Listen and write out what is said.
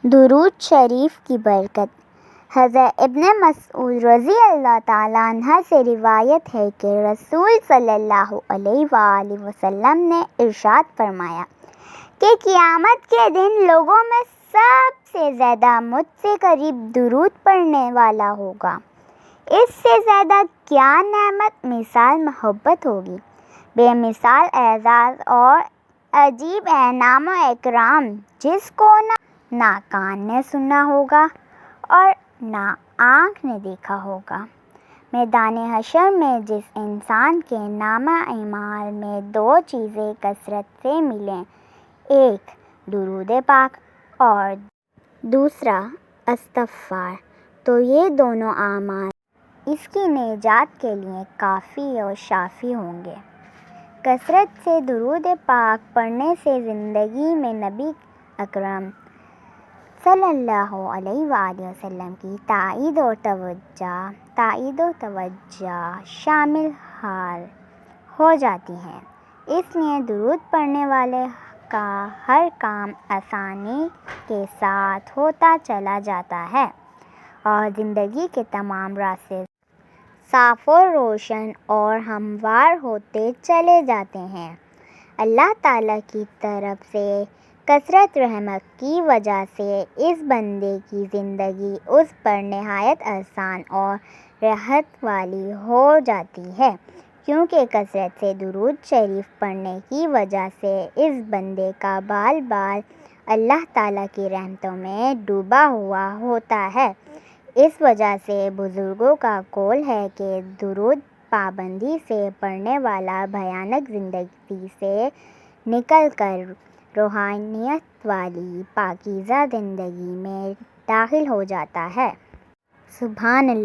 درود شریف کی برکت۔ حضرت ابن مسعود رضی اللہ تعالیٰ عنہ سے روایت ہے کہ رسول صلی اللہ علیہ وآلہ وسلم نے ارشاد فرمایا کہ قیامت کے دن لوگوں میں سب سے زیادہ مجھ سے قریب درود پڑھنے والا ہوگا۔ اس سے زیادہ کیا نعمت مثال محبت ہوگی، بے مثال اعزاز اور عجیب انعام و اکرام جس کو نہ کان نے سنا ہوگا اور نہ آنکھ نے دیکھا ہوگا۔ میدان حشر میں جس انسان کے نامہ اعمال میں دو چیزیں کثرت سے ملیں، ایک درود پاک اور دوسرا استغفار، تو یہ دونوں اعمال اس کی نجات کے لیے کافی اور شافی ہوں گے۔ کثرت سے درود پاک پڑھنے سے زندگی میں نبی اکرم صلی اللہ علیہ وآلہ وسلم کی تائید و توجہ شامل حال ہو جاتی ہے۔ اس لیے درود پڑھنے والے کا ہر کام آسانی کے ساتھ ہوتا چلا جاتا ہے اور زندگی کے تمام راستے صاف و روشن اور ہموار ہوتے چلے جاتے ہیں۔ اللہ تعالیٰ کی طرف سے کثرت رحمت کی وجہ سے اس بندے کی زندگی اس پر نہایت آسان اور راحت والی ہو جاتی ہے، کیونکہ کثرت سے درود شریف پڑھنے کی وجہ سے اس بندے کا بال بال اللہ تعالیٰ کی رحمتوں میں ڈوبا ہوا ہوتا ہے۔ اس وجہ سے بزرگوں کا قول ہے کہ درود پابندی سے پڑھنے والا بھیانک زندگی سے نکل کر روحانیت والی پاکیزہ زندگی میں داخل ہو جاتا ہے۔ سبحان اللہ۔